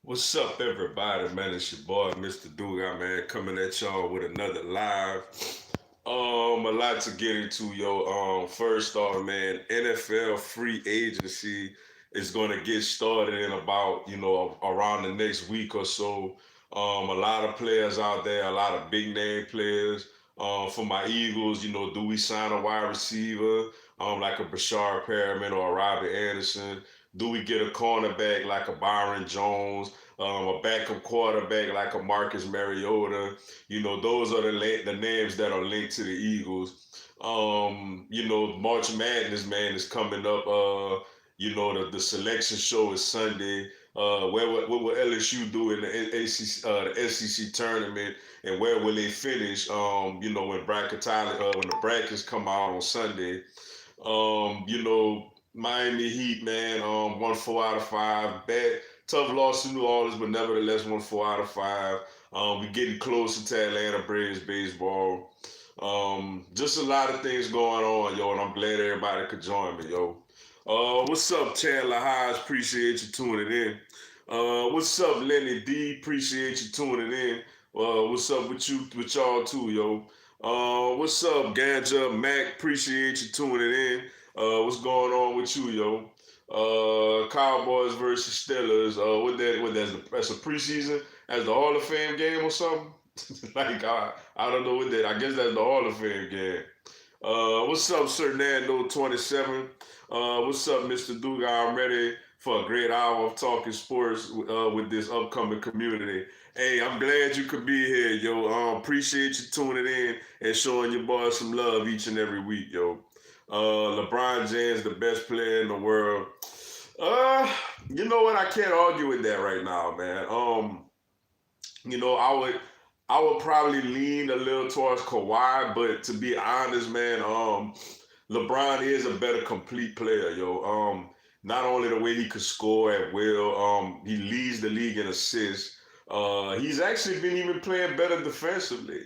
What's up, everybody? Man, it's your boy, Mr. Duga, man, coming at y'all with another live. A lot to get into, yo. First off, man, NFL free agency is gonna get started in about, around the next week or so. A lot of players out there, a lot of big name players. For my Eagles, do we sign a wide receiver, like a Bashard Perriman or a Robbie Anderson? Do we get a cornerback like a Byron Jones? A backup quarterback like a Marcus Mariota. Those are the names that are linked to the Eagles. March Madness, man, is coming up. The selection show is Sunday. What will LSU do in the SEC tournament, and where will they finish? When the brackets come out on Sunday. Miami Heat, man, won 4 out of 5. Bad, tough loss to New Orleans, but nevertheless won 4 out of 5. We're getting closer to Atlanta Braves baseball. Just a lot of things going on, yo, and I'm glad everybody could join me, yo. What's up, Chandler Highs? Appreciate you tuning in. What's up, Lenny D? Appreciate you tuning in. What's up with y'all too, yo? What's up, Ganja Mac? Appreciate you tuning in. What's going on with you, yo? Cowboys versus Steelers. That's a preseason as the Hall of Fame game or something. Like I don't know what that. I guess that's the Hall of Fame game. What's up, Sir Nando 27? What's up, Mr. Duga? I'm ready for a great hour of talking sports with this upcoming community. Hey, I'm glad you could be here, yo. Appreciate you tuning in and showing your boys some love each and every week, yo. LeBron James, the best player in the world. Uh, you know what? I can't argue with that right now, man. I would probably lean a little towards Kawhi, but to be honest, man, LeBron is a better complete player, yo. Not only the way he could score at will, he leads the league in assists. He's actually been even playing better defensively.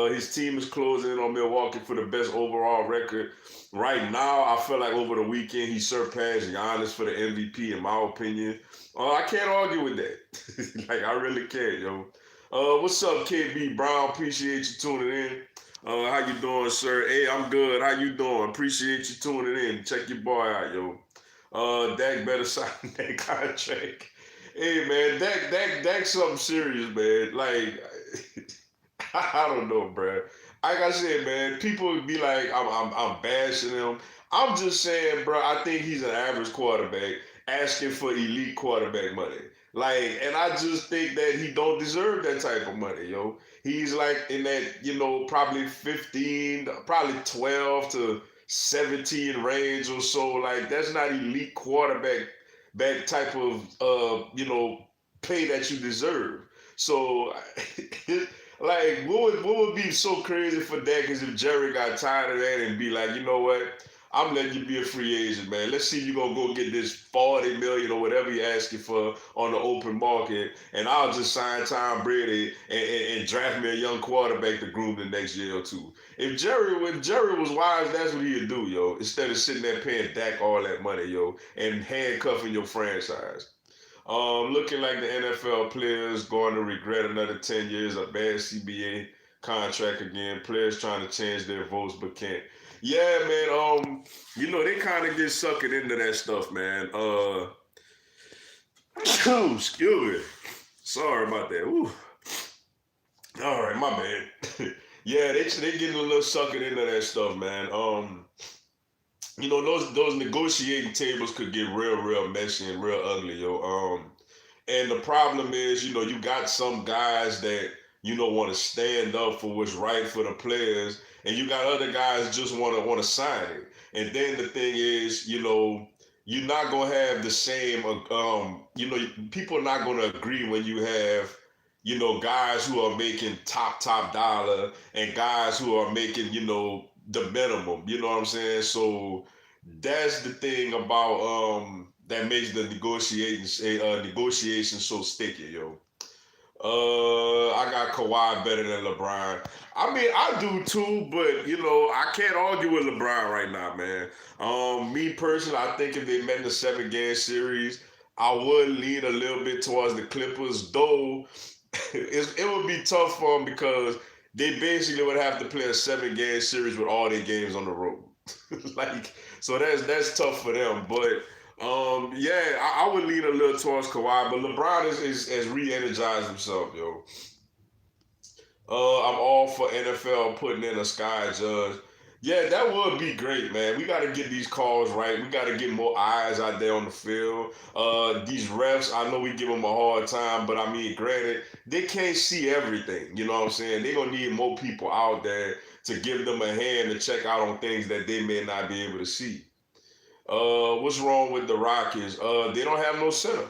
His team is closing in on Milwaukee for the best overall record. Right now, I feel like over the weekend he surpassed Giannis for the MVP, in my opinion. I can't argue with that. Like I really can't, yo. What's up, KB Brown? Appreciate you tuning in. How you doing, sir? Hey, I'm good. How you doing? Appreciate you tuning in. Check your boy out, yo. Dak better sign that contract. Hey, man, Dak's something serious, man. Like, I don't know, bro. Like I said, man, people would be like, I'm bashing him. I'm just saying, bro. I think he's an average quarterback asking for elite quarterback money. Like, and I just think that he don't deserve that type of money, yo. He's like in that, probably 15, probably 12 to 17 range or so. Like, that's not elite quarterback back type of pay that you deserve. So like what would be so crazy for Dak is if Jerry got tired of that and be like, you know what? I'm letting you be a free agent, man. Let's see if you're gonna go get this 40 million or whatever you're asking for on the open market, and I'll just sign Tom Brady and draft me a young quarterback to groom the next year or two. If Jerry was wise, that's what he'd do, yo. Instead of sitting there paying Dak all that money, yo, and handcuffing your franchise. Looking like the NFL players going to regret another 10 years of bad CBA contract again. Players trying to change their votes but can't. Yeah, man. They kind of get sucked into that stuff, man. Excuse me. Sorry about that. Ooh. All right, my bad. Yeah, they getting a little sucked into that stuff, man. Those negotiating tables could get real messy and real ugly, yo. And the problem is, you got some guys that want to stand up for what's right for the players, and you got other guys just want to sign it. And then the thing is, you're not gonna have the same. People are not gonna agree when you have guys who are making top dollar and guys who are making, the minimum. You know what I'm saying? So that's the thing about that makes the negotiation so sticky, yo. I got Kawhi better than LeBron. I mean, I do too, but I can't argue with LeBron right now, man. Me personally, I think if they met in the 7 game series, I would lean a little bit towards the Clippers, though it would be tough for them because they basically would have to play a 7-game series with all their games on the road. Like, so that's tough for them. But yeah, I would lean a little towards Kawhi, but LeBron is has re-energized himself, yo. I'm all for NFL putting in a Sky Judge. Yeah, that would be great, man. We got to get these calls right. We got to get more eyes out there on the field. These refs, I know we give them a hard time, but I mean, granted, they can't see everything. You know what I'm saying? They're going to need more people out there to give them a hand to check out on things that they may not be able to see. What's wrong with the Rockets? They don't have no center.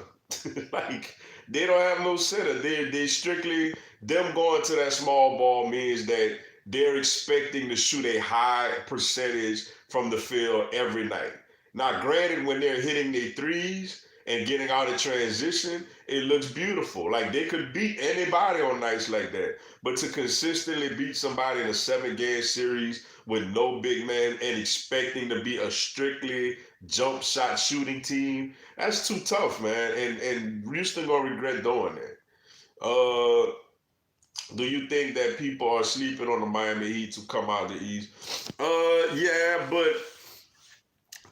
Like, they don't have no center. They strictly them going to that small ball means that they're expecting to shoot a high percentage from the field every night. Now, granted, when they're hitting their threes and getting out of transition, it looks beautiful. Like they could beat anybody on nights like that. But to consistently beat somebody in a 7-game series with no big man and expecting to be a strictly jump shot shooting team, that's too tough, man. And Houston gonna regret doing that. Uh, do you think that people are sleeping on the Miami Heat to come out the East? Yeah, but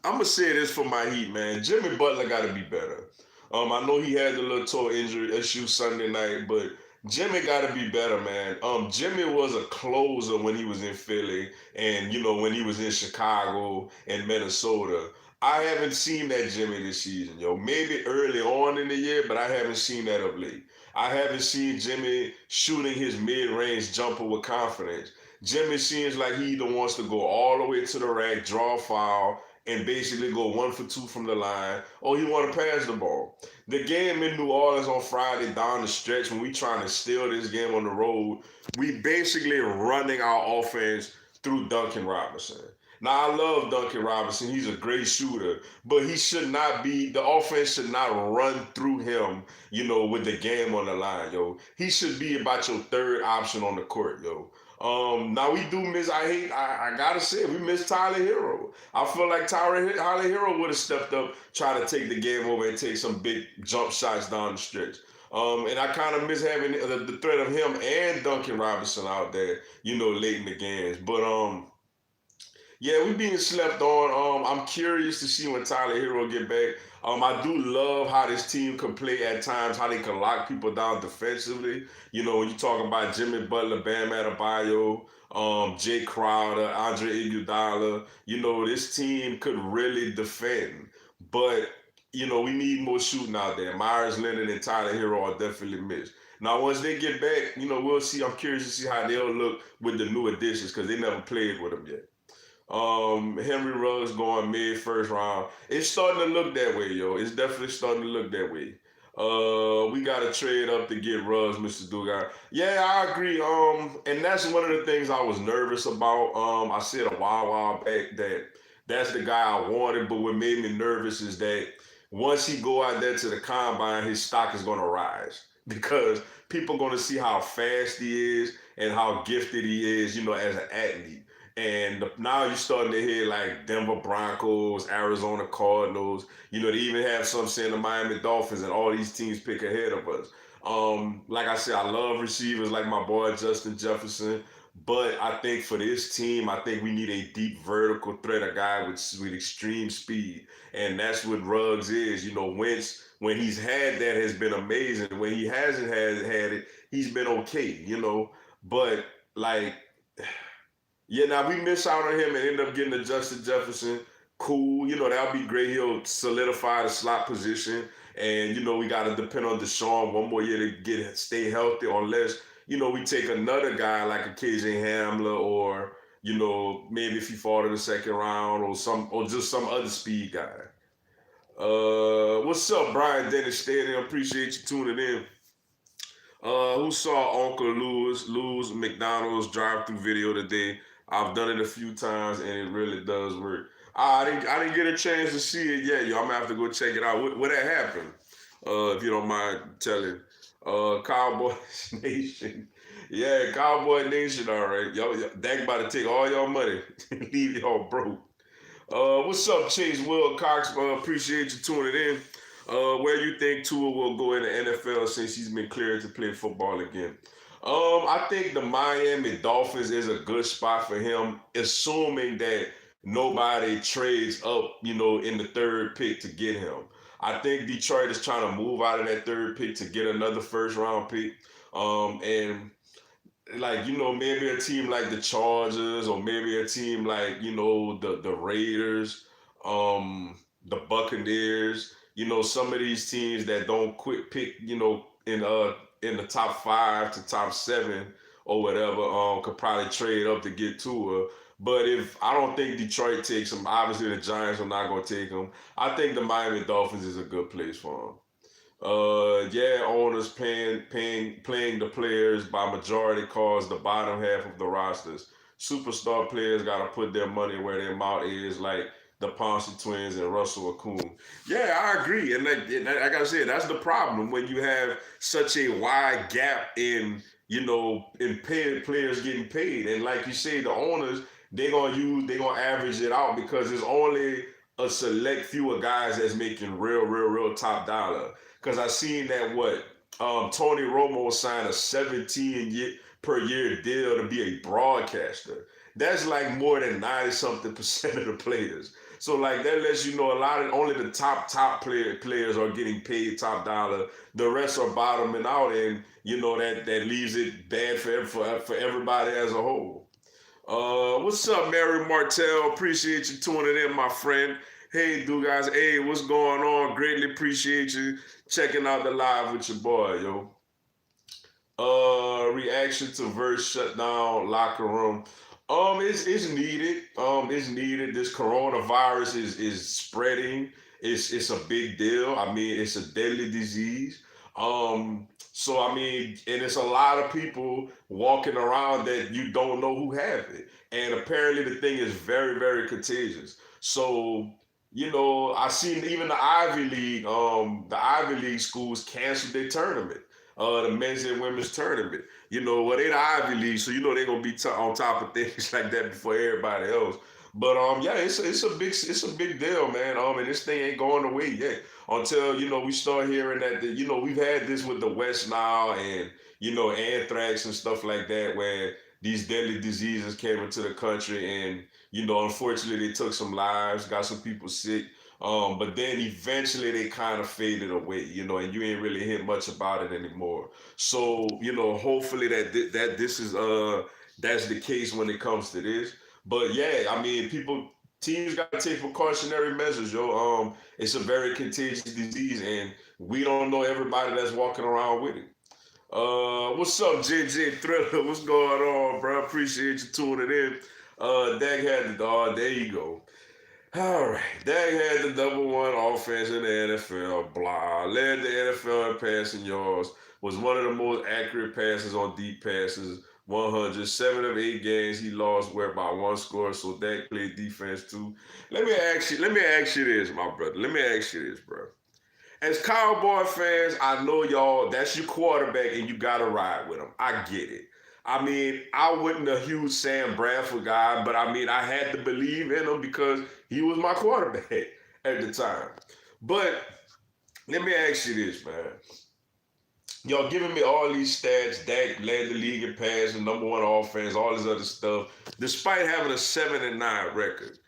I'm gonna say this for my Heat, man. Jimmy Butler got to be better. I know he had the little toe injury issue Sunday night, but Jimmy got to be better, man. Jimmy was a closer when he was in Philly, and when he was in Chicago and Minnesota. I haven't seen that Jimmy this season, yo. Maybe early on in the year, but I haven't seen that of late. I haven't seen Jimmy shooting his mid-range jumper with confidence. Jimmy seems like he either wants to go all the way to the rack, draw a foul, and basically go 1 for 2 from the line, or he want to pass the ball. The game in New Orleans on Friday down the stretch when we trying to steal this game on the road, we basically running our offense through Duncan Robinson. Now I love Duncan Robinson. He's a great shooter, but he should not be. The offense should not run through him. With the game on the line, yo. He should be about your third option on the court, yo. Now we do miss. I gotta say, we miss Tyler Hero. I feel like Tyler Hero would have stepped up, trying to take the game over and take some big jump shots down the stretch. And I kind of miss having the threat of him and Duncan Robinson out there, late in the games. But yeah, we being slept on. I'm curious to see when Tyler Hero get back. I do love how this team can play at times, how they can lock people down defensively. When you talk about Jimmy Butler, Bam Adebayo, Jay Crowder, Andre Iguodala, this team could really defend. But, we need more shooting out there. Myers Leonard and Tyler Hero are definitely missed. Now, once they get back, we'll see. I'm curious to see how they'll look with the new additions because they never played with them yet. Henry Ruggs going mid first round. It's starting to look that way, yo. It's definitely starting to look that way. We gotta trade up to get Ruggs, Mr. Dugan. Yeah, I agree. And that's one of the things I was nervous about. I said a while back that that's the guy I wanted, but what made me nervous is that once he go out there to the combine, his stock is gonna rise because people gonna see how fast he is and how gifted he is, as an athlete. And now you're starting to hear like Denver Broncos, Arizona Cardinals. They even have some saying the Miami Dolphins, and all these teams pick ahead of us. Like I said, I love receivers like my boy Justin Jefferson, but I think for this team, I think we need a deep vertical threat, a guy with extreme speed, and that's what Ruggs is. Wentz, when he's had that, has been amazing. When he hasn't had it, he's been okay. But like. Yeah, now we miss out on him and end up getting a Justin Jefferson. Cool, that'll be great. He'll solidify the slot position. And, we got to depend on Deshaun one more year to stay healthy unless, we take another guy like a KJ Hamler or, maybe if he fall to the second round or just some other speed guy. What's up, Brian Dennis Stadium? Appreciate you tuning in. Who saw Uncle Lou's McDonald's drive-through video today? I've done it a few times and it really does work. I didn't get a chance to see it yet, yo. I'm gonna have to go check it out. What that happened? If you don't mind telling. Cowboy Nation. Yeah, Cowboy Nation, all right. Y'all, Dak about to take all y'all money. Leave y'all broke. What's up, Chase Wilcox? Appreciate you tuning in. Where you think Tua will go in the NFL since he's been cleared to play football again? I think the Miami Dolphins is a good spot for him, assuming that nobody trades up, in the third pick to get him. I think Detroit is trying to move out of that third pick to get another first round pick. And like maybe a team like the Chargers or maybe a team like the Raiders, the Buccaneers, some of these teams that don't quit pick, in the top 5 to top 7 or whatever, could probably trade up to get Tua. But if I don't think Detroit takes him, obviously the Giants are not going to take him. I think the Miami Dolphins is a good place for him. Yeah, owners playing the players by majority cause the bottom half of the rosters. Superstar players got to put their money where their mouth is, like the Ponce twins and Russell Okung. Yeah, I agree, and like I said, that's the problem when you have such a wide gap in paid players getting paid, and like you say, the owners they gonna average it out because there's only a select few of guys that's making real top dollar. Because I seen that Tony Romo signed a 17 per year deal to be a broadcaster. That's like more than 90 something percent of the players. So like that lets you know a lot of only the top players are getting paid top dollar. The rest are bottoming out, and that leaves it bad for everybody as a whole. What's up, Mary Martell? Appreciate you tuning in, my friend. Hey, dude, guys. Hey, what's going on? Greatly appreciate you checking out the live with your boy, yo. Reaction to verse shutdown locker room. It's needed. It's needed. This coronavirus is spreading. It's a big deal. I mean, it's a deadly disease. So I mean, and it's a lot of people walking around that you don't know who have it. And apparently the thing is very contagious. So, I seen even the Ivy League schools canceled their tournament. The men's and women's tournament. Well, they the Ivy League, so they're gonna be on top of things like that before everybody else. But yeah, it's a big deal, man. And this thing ain't going away yet until we start hearing that we've had this with the West Nile and anthrax and stuff like that, where these deadly diseases came into the country, and unfortunately they took some lives, got some people sick. But then eventually they kind of faded away, and you ain't really hear much about it anymore. So, hopefully that this is that's the case when it comes to this. But yeah, I mean, teams got to take precautionary measures, yo. It's a very contagious disease, and we don't know everybody that's walking around with it. What's up, JJ Thriller? What's going on, bro? Appreciate you tuning in. Dak had there you go. All right, Dak had the #1 offense in the NFL. Blah, led the NFL in passing yards. Was one of the most accurate passes on deep passes. 100. 7 of 8 games he lost were by 1 score. So Dak played defense too. Let me ask you this, my brother. Let me ask you this, bro. As Cowboy fans, I know y'all, that's your quarterback and you got to ride with him. I get it. I mean, I wasn't a huge Sam Bradford guy, but I mean, I had to believe in him because he was my quarterback at the time. But let me ask you this, man. Y'all giving me all these stats, Dak led the league in passing, #1 offense, all this other stuff, despite having a 7-9 record.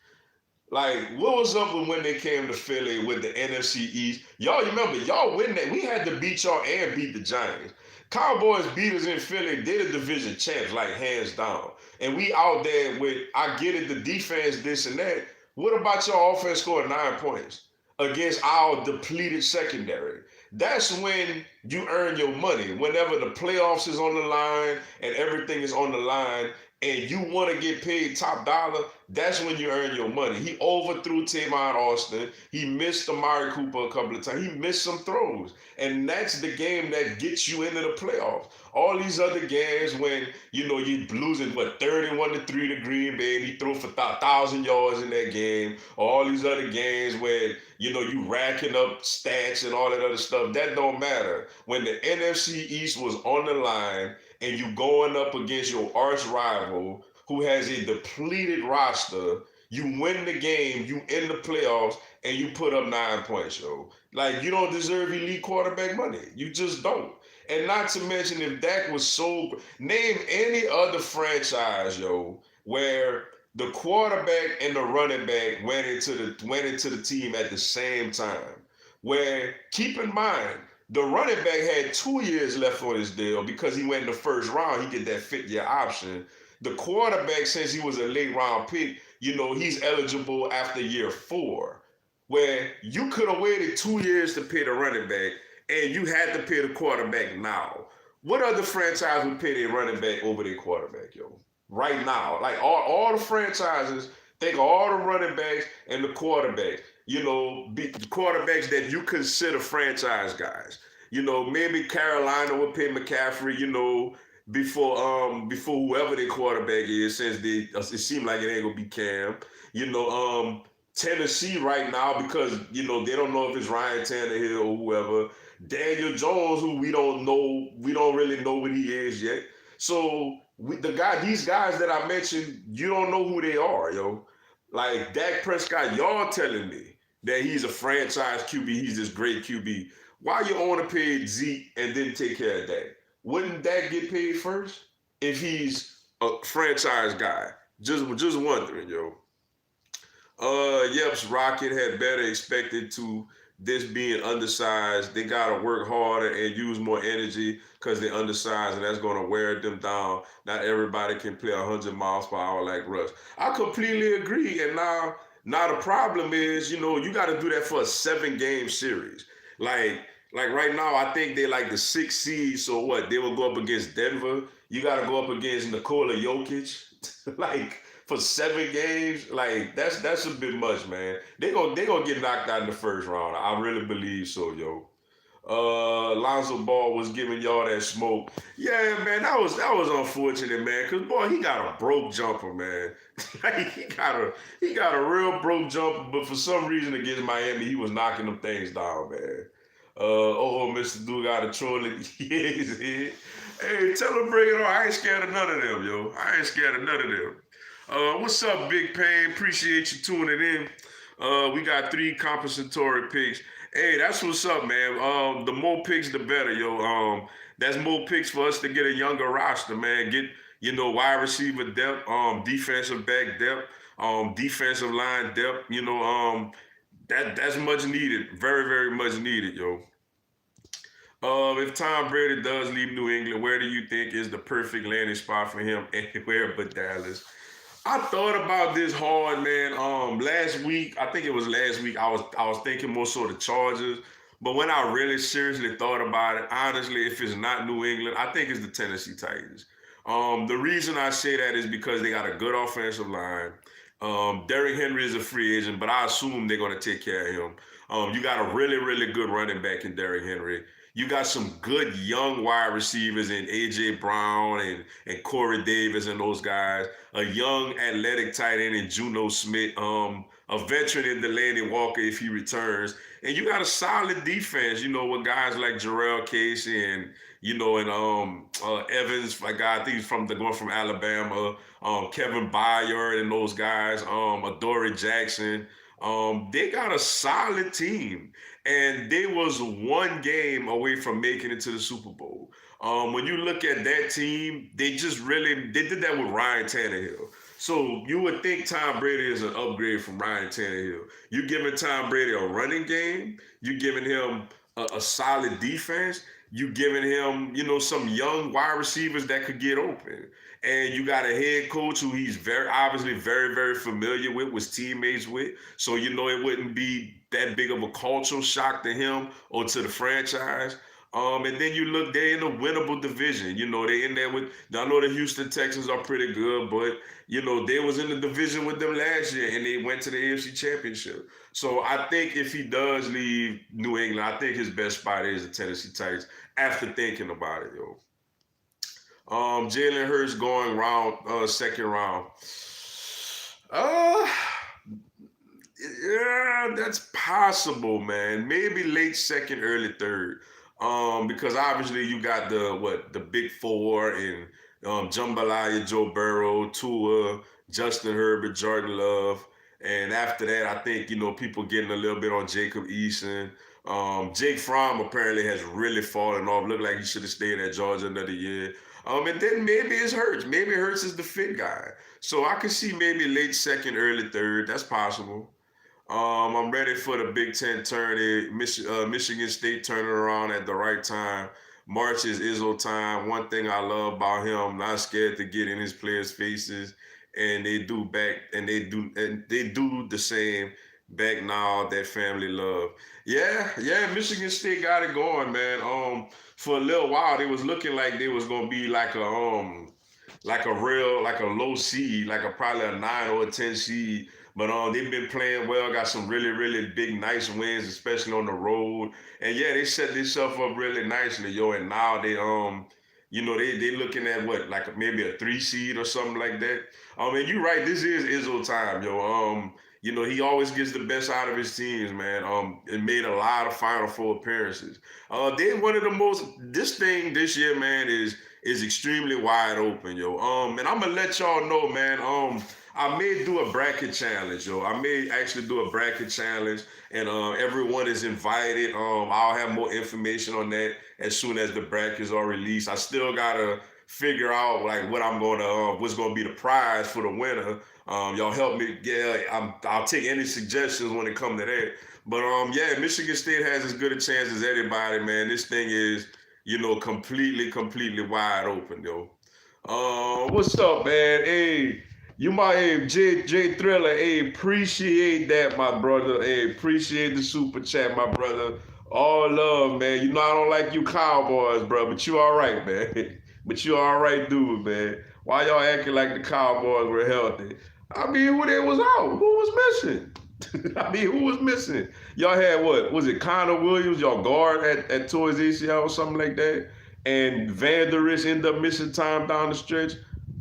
Like, what was up when they came to Philly with the NFC East? Y'all remember, y'all win that. We had to beat y'all and beat the Giants. Cowboys beat us in Philly. They're the division champs, like hands down. And we out there with, I get it, the defense, this and that. What about your offense scoring 9 points against our depleted secondary? That's when you earn your money. Whenever the playoffs is on the line and everything is on the line, and you want to get paid top dollar, that's when you earn your money. He overthrew Tavon Austin. He missed Amari Cooper a couple of times. He missed some throws. And that's the game that gets you into the playoffs. All these other games when, you're losing, 31-3 to Green Bay, and he threw for 1,000 yards in that game. All these other games where, you racking up stats and all that other stuff, that don't matter. When the NFC East was on the line, and you going up against your arch rival who has a depleted roster, you win the game, you in the playoffs, and you put up 9 points, yo. Like, you don't deserve elite quarterback money. You just don't. And not to mention, if Dak was so, name any other franchise, yo, where the quarterback and the running back went into the team at the same time. Where, keep in mind, the running back had 2 years left on his deal because he went in the first round. He get that 5th-year option. The quarterback, since he was a late round pick, he's eligible after year 4, where you could have waited 2 years to pay the running back and you had to pay the quarterback now. What other franchise would pay their running back over their quarterback, yo? Right now. Like, all the franchises, think of all the running backs and the quarterbacks, the quarterbacks that you consider franchise guys. Maybe Carolina would pay McCaffrey, before whoever their quarterback is, since it seemed like it ain't gonna be Cam. You know, Tennessee right now, because they don't know if it's Ryan Tannehill or whoever. Daniel Jones, who we don't really know what he is yet. So these guys that I mentioned, you don't know who they are, yo. Like Dak Prescott, y'all telling me that he's a franchise QB, he's this great QB. Why you want to pay Zeke and then take care of Dak? Wouldn't Dak get paid first if he's a franchise guy? Just wondering, yo. Yep's Rocket had better expected to this being undersized. They gotta work harder and use more energy because they're undersized, and that's gonna wear them down. Not everybody can play 100 miles per hour like Russ. I completely agree. And now the problem is, you got to do that for a 7-game series. Like right now, I think they're like the 6th seed. So what? They will go up against Denver. You got to go up against Nikola Jokic. Like, for 7 games, like that's a bit much, man. They gonna get knocked out in the first round. I really believe so, yo. Lonzo Ball was giving y'all that smoke. Yeah, man, that was unfortunate, man. Cause boy, he got a broke jumper, man. Like, he got a real broke jumper, but for some reason against Miami, he was knocking them things down, man. Mr. Dude got a trolling. Yeah, he's here. Hey, tell him bring it on. I ain't scared of none of them, yo. I ain't scared of none of them. What's up, Big Pain? Appreciate you tuning in. We got 3 compensatory picks. Hey, that's what's up, man. The more picks, the better, yo. That's more picks for us to get a younger roster, man. Get, wide receiver depth, defensive back depth, defensive line depth. That's much needed. Very, very much needed, yo. If Tom Brady does leave New England, where do you think is the perfect landing spot for him? Anywhere but Dallas. I thought about this hard, man. Last week, I think it was last week, I was thinking more so the Chargers. But when I really seriously thought about it, honestly, if it's not New England, I think it's the Tennessee Titans. The reason I say that is because they got a good offensive line. Derrick Henry is a free agent, but I assume they're going to take care of him. You got a really, really good running back in Derrick Henry. You got some good young wide receivers in A.J. Brown and Corey Davis and those guys. A young athletic tight end in Juno Smith. A veteran in Delaney Walker if he returns. And you got a solid defense, with guys like Jarrell Casey and Evans, like I think he's going from Alabama. Kevin Byard and those guys. Adoree Jackson. They got a solid team, and they was 1 game away from making it to the Super Bowl. When you look at that team, they did that with Ryan Tannehill. So you would think Tom Brady is an upgrade from Ryan Tannehill. You're giving Tom Brady a running game. You're giving him a solid defense. You're giving him, some young wide receivers that could get open. And you got a head coach who he's obviously very, very familiar with, was teammates with. So, it wouldn't be that big of a cultural shock to him or to the franchise. And then you look, they're in a winnable division. They're in there with, I know the Houston Texans are pretty good, but, they was in the division with them last year and they went to the AFC Championship. So I think if he does leave New England, I think his best spot is the Tennessee Titans after thinking about it, yo. Jalen Hurts going second round. Yeah, that's possible, man. Maybe late second, early third. Because obviously you got the big 4 and Jambalaya, Joe Burrow, Tua, Justin Herbert, Jordan Love. And after that, I think, people getting a little bit on Jacob Eason. Jake Fromm apparently has really fallen off. Looked like he should have stayed at Georgia another year. And then maybe it's Hurts. Maybe Hurts is the fit guy. So I could see maybe late second, early third. That's possible. I'm ready for the Big Ten tourney. Michigan State turning around at the right time. March is Izzo time. One thing I love about him, not scared to get in his players' faces, and they do the same back now. That family love. Yeah. Michigan State got it going, man. For a little while, they was looking like they was gonna be like a low seed, like a probably a 9 or a 10 seed. But they've been playing well, got some really, really big, nice wins, especially on the road. And yeah, they set themselves up really nicely, yo. And now they looking at what, like maybe a 3 seed or something like that. And you're right, this is Izzo time, yo. He always gets the best out of his teams, man. And made a lot of Final Four appearances. They one of the most. This thing this year, man, is extremely wide open, yo. And I'm gonna let y'all know, man. I may do a bracket challenge, yo. I may actually do a bracket challenge, and everyone is invited. I'll have more information on that as soon as the brackets are released. I still gotta figure out like what's gonna be the prize for the winner. Y'all help me. Yeah, I'll take any suggestions when it comes to that. But yeah, Michigan State has as good a chance as anybody, man. This thing is, completely wide open, yo. What's up, man? Hey, hey, J Thriller. Hey, appreciate that, my brother. Hey, appreciate the super chat, my brother. All love, man. I don't like you Cowboys, bro, but you all right, man. But you all right, dude, man. Why y'all acting like the Cowboys were healthy? I mean, who they was out? Who was missing? I mean, who was missing? Y'all had what? Was it Connor Williams, y'all guard at Toys ACL or something like that? And Van Der Esch ended up missing time down the stretch.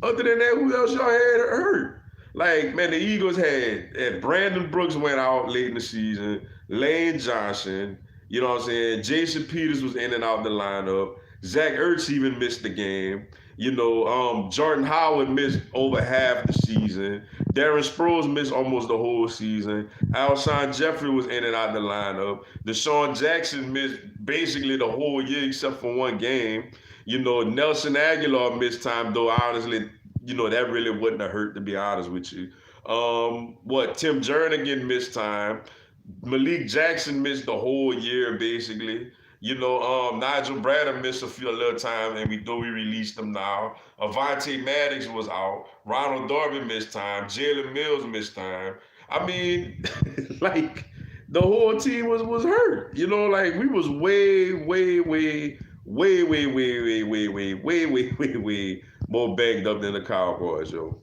Other than that, who else y'all had hurt? Like, man, the Eagles had Brandon Brooks went out late in the season. Lane Johnson, you know what I'm saying? Jason Peters was in and out the lineup. Zach Ertz even missed the game. Jordan Howard missed over half the season. Darren Sproles missed almost the whole season. Alshon Jeffrey was in and out the lineup. Deshaun Jackson missed basically the whole year except for one game. Nelson Aguilar missed time, though honestly, that really wouldn't have hurt, to be honest with you. Tim Jernigan missed time. Malik Jackson missed the whole year, basically. Nigel Bradham missed a little time, and we released him now. Avante Maddox was out. Ronald Darby missed time. Jalen Mills missed time. I mean, like, the whole team was hurt. Like, we was way more banged up than the Cowboys, yo.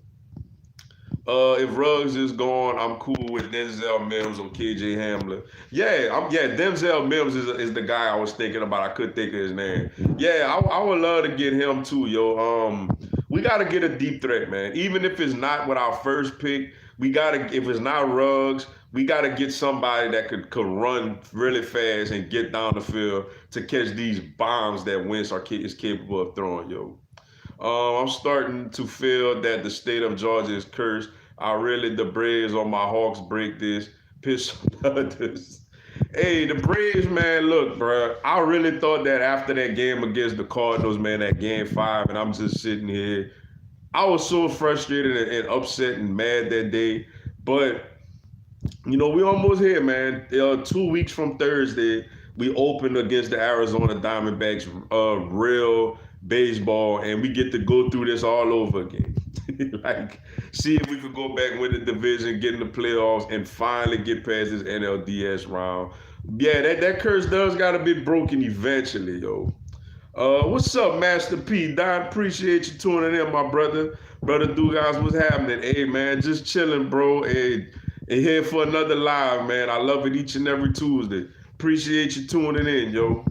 If Ruggs is gone, I'm cool with Denzel Mims or KJ Hamler. Denzel Mims is the guy I was thinking about. I couldn't think of his name. Yeah, I would love to get him too, yo. We gotta get a deep threat, man. Even if it's not with our first pick, if it's not Ruggs, we gotta get somebody that could run really fast and get down the field to catch these bombs that Wentz is capable of throwing, yo. I'm starting to feel that the state of Georgia is cursed. The Braves on my Hawks break this. Piss on others. Hey, the Braves, man, look, bro. I really thought that after that game against the Cardinals, man, that game 5, and I'm just sitting here. I was so frustrated and upset and mad that day. But, we almost here, man. 2 weeks from Thursday, we opened against the Arizona Diamondbacks, real baseball, and we get to go through this all over again. Like, see if we could go back, win the division, get in the playoffs, and finally get past this NLDS round. Yeah, that curse does gotta be broken eventually, yo. What's up, Master P? Don, appreciate you tuning in, my brother. Brother Dugas, what's happening? Hey, man, just chilling, bro. Hey, and here for another live, man. I love it each and every Tuesday. Appreciate you tuning in, yo.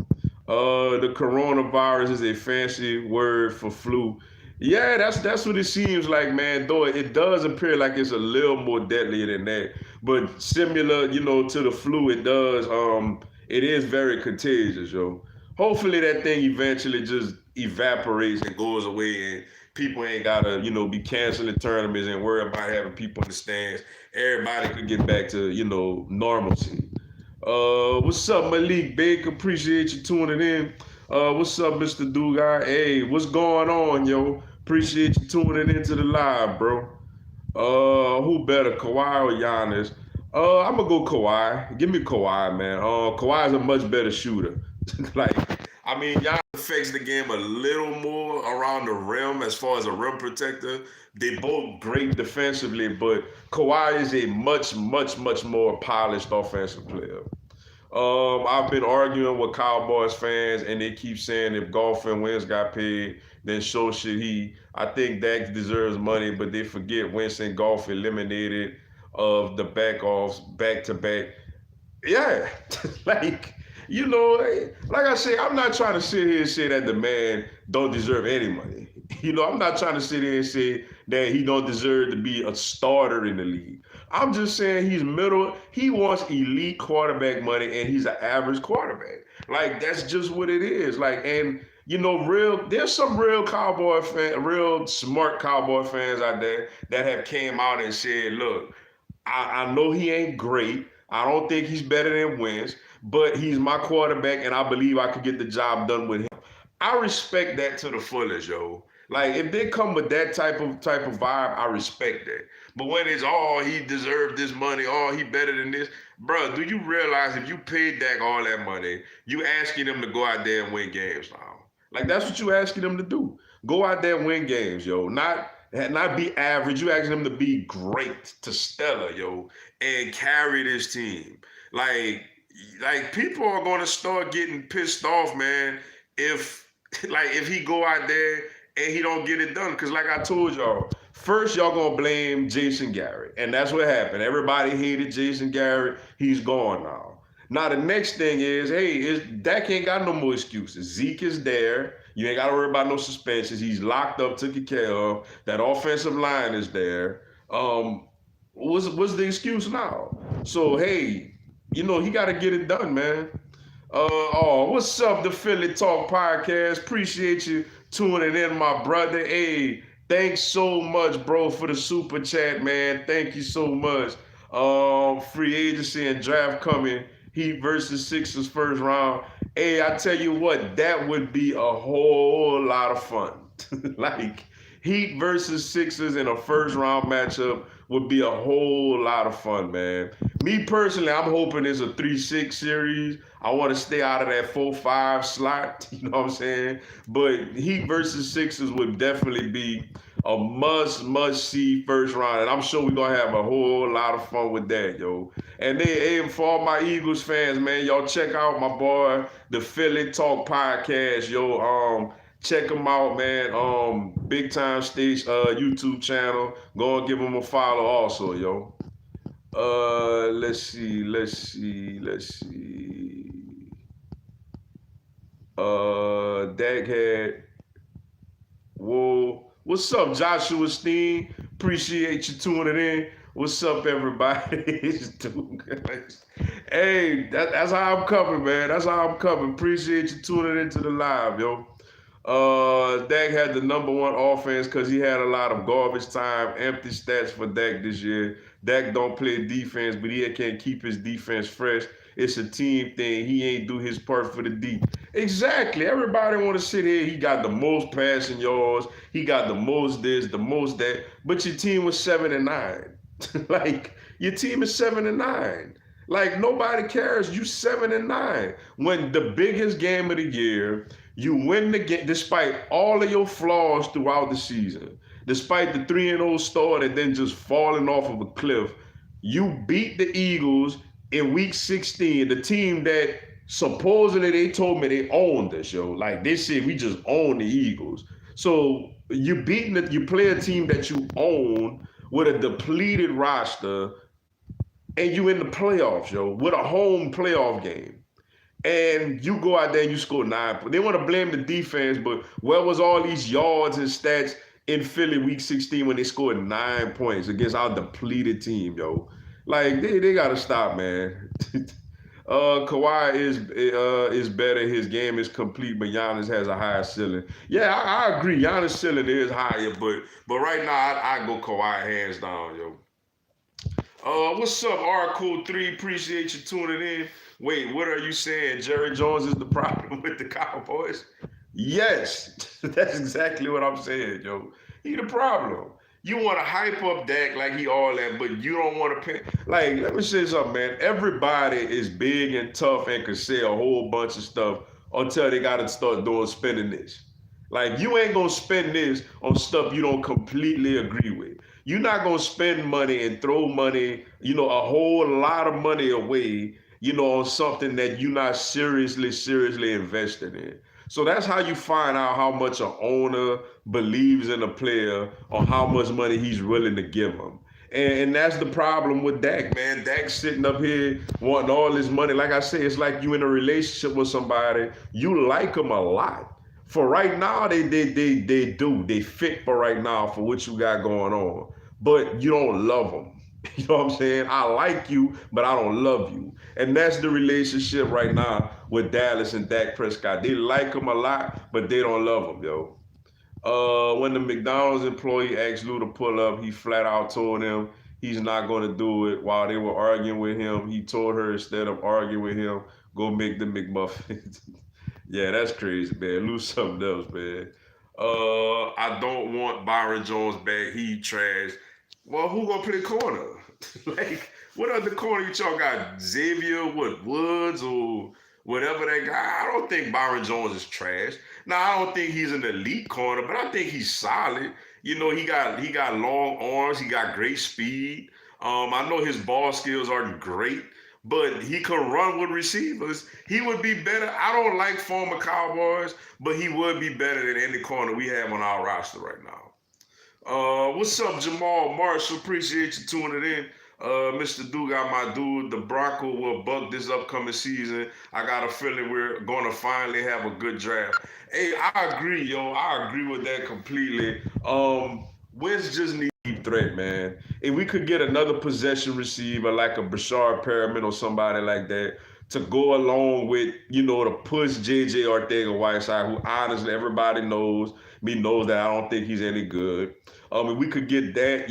The coronavirus is a fancy word for flu. Yeah, that's what it seems like, man. Though it does appear like it's a little more deadly than that. But similar, to the flu, it is very contagious, yo. Hopefully that thing eventually just evaporates and goes away, and people ain't gotta, be canceling tournaments and worry about having people in the stands. Everybody could get back to, normalcy. What's up, Malik Baker? Appreciate you tuning in. What's up, Mr. Dugai? Hey, what's going on, yo? Appreciate you tuning into the live, bro. Who better, Kawhi or Giannis? I'm gonna go Kawhi. Give me Kawhi, man. Kawhi's a much better shooter. Like, I mean, Giannis affects the game a little more around the rim as far as a rim protector. They both great defensively, but Kawhi is a much, much, much more polished offensive player. I've been arguing with Cowboys fans, and they keep saying if Golf and Wentz got paid, then so should he. I think Dak deserves money, but they forget Wentz and Golf eliminated of the back to back. Yeah, like like I say, I'm not trying to sit here and say that the man don't deserve any money. I'm not trying to sit here and say that he don't deserve to be a starter in the league. I'm just saying he's middle. He wants elite quarterback money, and he's an average quarterback. Like that's just what it is. Like, and there's some real smart Cowboy fans out there that have came out and said, look, I know he ain't great. I don't think he's better than Wentz, but he's my quarterback, and I believe I could get the job done with him. I respect that to the fullest, yo. Like if they come with that type of vibe, I respect that. But when it's he deserved this money, he better than this, bro. Do you realize if you paid Dak all that money, you asking him to go out there and win games now? Like that's what you asking him to do. Go out there and win games, yo. Not be average. You asking him to be great, to stellar, yo, and carry this team. Like, like people are gonna start getting pissed off, man, if if he go out there and he don't get it done. Cause like I told y'all, first y'all gonna blame Jason Garrett. And that's what happened. Everybody hated Jason Garrett. He's gone now. Now the next thing is, hey, Dak ain't got no more excuses. Zeke is there. You ain't got to worry about no suspensions. He's locked up, taken care of. That offensive line is there. What's the excuse now? So hey, he got to get it done, man. What's up, the Philly Talk Podcast? Appreciate you tuning in, my brother. Hey, thanks so much, bro, for the super chat, man. Thank you so much. Free agency and draft coming. Heat versus Sixers first round. Hey, I tell you what, that would be a whole lot of fun. Like Heat versus Sixers in a first round matchup would be a whole lot of fun, man. Me personally, I'm hoping it's a 3-6 series. I want to stay out of that 4-5 slot. You know what I'm saying? But Heat versus Sixers would definitely be a must see first round, and I'm sure we're gonna have a whole lot of fun with that, yo. And then, hey, for all my Eagles fans, man, y'all check out my boy, the Philly Talk Podcast, yo. Check him out, man. Big Time Stage YouTube channel. Go and give him a follow, also, yo. Let's see. Dak had. Whoa. What's up, Joshua Steen? Appreciate you tuning in. What's up, everybody? Hey, that's how I'm coming, man. That's how I'm coming. Appreciate you tuning into the live, yo. Dak had the #1 offense because he had a lot of garbage time, empty stats for Dak this year. Dak don't play defense, but he can't keep his defense fresh. It's a team thing. He ain't do his part for the D. Exactly. Everybody want to sit here. He got the most passing yards. He got the most this, the most that. But your team was 7-9. Like your team is 7-9. Like nobody cares. You 7-9. When the biggest game of the year, you win the game despite all of your flaws throughout the season. Despite the 3-0 start and then just falling off of a cliff, you beat the Eagles in week 16, the team that supposedly they told me they owned us, yo. Like they said, we just own the Eagles. So you play a team that you own with a depleted roster, and you in the playoffs, yo, with a home playoff game. And you go out there and you score 9. They want to blame the defense, but where was all these yards and stats in Philly week 16 when they scored 9 points against our depleted team, yo? Like they gotta stop, man. Kawhi is better. His game is complete, but Giannis has a higher ceiling. Yeah, I agree. Giannis' ceiling is higher, but right now I go Kawhi hands down, yo. What's up, R Cool 3? Appreciate you tuning in. Wait, what are you saying? Jerry Jones is the problem with the Cowboys? Yes, that's exactly what I'm saying, yo. He the problem. You want to hype up Dak like he all that, but you don't want to pay. Like, let me say something, man. Everybody is big and tough and can say a whole bunch of stuff until they got to start doing spending this. Like, you ain't gonna spend this on stuff you don't completely agree with. You're not gonna spend money and throw money, a whole lot of money away, on something that you're not seriously invested in. So that's how you find out how much an owner believes in a player or how much money he's willing to give them. And that's the problem with Dak, man. Dak's sitting up here wanting all this money. Like I say, it's like you in a relationship with somebody, you like them a lot. For right now, they fit for right now for what you got going on, but you don't love them. You know what I'm saying? I like you, but I don't love you. And that's the relationship right now with Dallas and Dak Prescott. They like him a lot, but they don't love him, yo. When the McDonald's employee asked Lou to pull up, he flat out told him he's not going to do it. While they were arguing with him, he told her instead of arguing with him, go make the McMuffins. Yeah, that's crazy, man. Lose something else, man. I don't want Byron Jones back. He trash. Well, who gonna play corner? Like, what other corner you y'all got? Xavier, what Woods or whatever that guy? I don't think Byron Jones is trash. Now, I don't think he's an elite corner, but I think he's solid. He got long arms. He got great speed. I know his ball skills aren't great, but he could run with receivers. He would be better. I don't like former Cowboys, but he would be better than any corner we have on our roster right now. What's up, Jamal Marshall? Appreciate you tuning in. Mr. Dugas, my dude, the Bronco will buck this upcoming season. I got a feeling we're going to finally have a good draft. Hey, I agree, yo. I agree with that completely. Wentz just needs deep threat, man. If we could get another possession receiver like a Brashard Perriman or somebody like that to go along with, to push JJ Arcega-Whiteside, who honestly everybody knows, me knows that I don't think he's any good. If we could get that,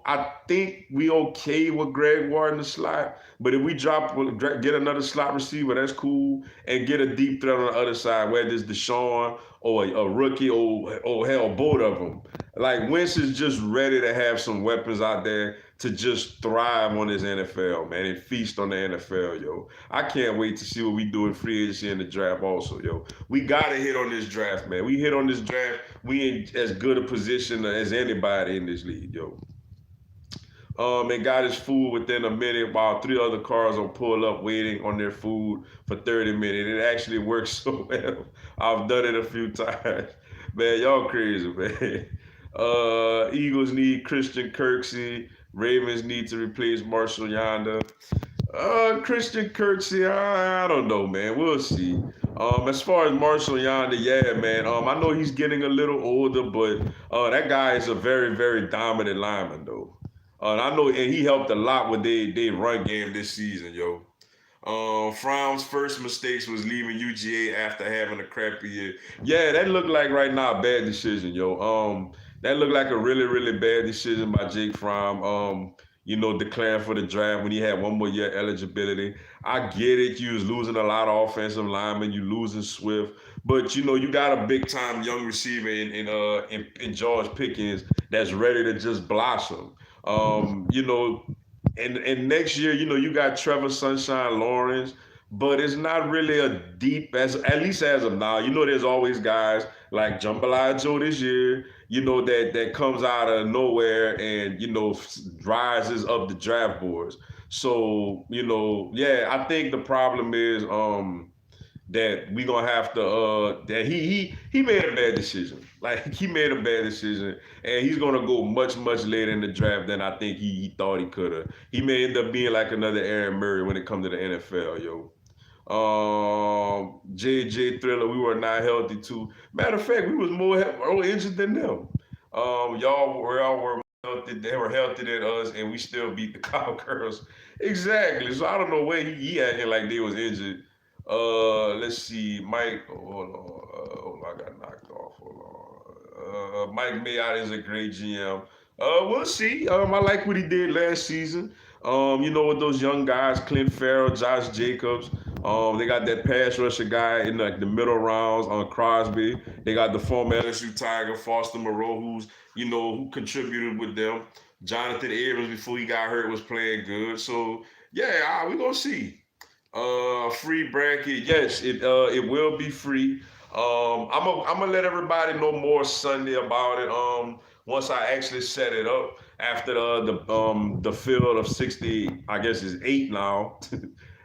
I think we okay with Greg Ward in the slot. But if we get another slot receiver, that's cool, and get a deep threat on the other side, whether it's Deshaun or a rookie or hell, both of them. Like, Wentz is just ready to have some weapons out there to just thrive on this NFL, man, and feast on the NFL, yo. I can't wait to see what we do in free agency and the draft also, yo. We got to hit on this draft, man. We hit on this draft, we in as good a position as anybody in this league, yo. And got his food within a minute while three other cars will pull up waiting on their food for 30 minutes. It actually works so well. I've done it a few times. Man, y'all crazy, man. Eagles need Christian Kirksey. Ravens need to replace Marshall Yonder. Christian Kirksey, I don't know, man. We'll see. As far as Marshall Yonder, yeah, man. I know he's getting a little older, but that guy is a very, very dominant lineman, though. And I know, and he helped a lot with their run game this season, yo. Fromm's first mistakes was leaving UGA after having a crappy year. Yeah, that looked like right now a bad decision, yo. That looked like a really, really bad decision by Jake Fromm. Declaring for the draft when he had one more year eligibility. I get it. You was losing a lot of offensive linemen. You losing Swift, but you got a big time young receiver in George Pickens that's ready to just blossom. And next year, you got Trevor Sunshine Lawrence, but it's not really a deep at least as of now. There's always guys like Jambalaya Joe this year, that comes out of nowhere and rises up the draft boards. So, yeah, I think the problem is that we gonna have to that he made a bad decision. Like, he made a bad decision, and he's gonna go much later in the draft than I think he thought he could have. He may end up being like another Aaron Murray when it comes to the NFL, yo. JJ Thriller, we were not healthy too. Matter of fact, we was more injured than them. Y'all were more healthy. They were healthy than us, and we still beat the Cowgirls. Exactly. So I don't know where he acting like they was injured. Let's see, Mike. Hold on. I got knocked off. Hold on. Mike Mayotte is a great GM. We'll see. I like what he did last season. With those young guys, Clint Farrell, Josh Jacobs. They got that pass rusher guy in like the middle rounds on Crosby. They got the former LSU Tiger, Foster Moreau, who contributed with them. Jonathan Abrams before he got hurt was playing good. So yeah, we gonna see. Free bracket, yes, it will be free. I'm gonna let everybody know more Sunday about it. Once I actually set it up after the field of 60, I guess is 8 now,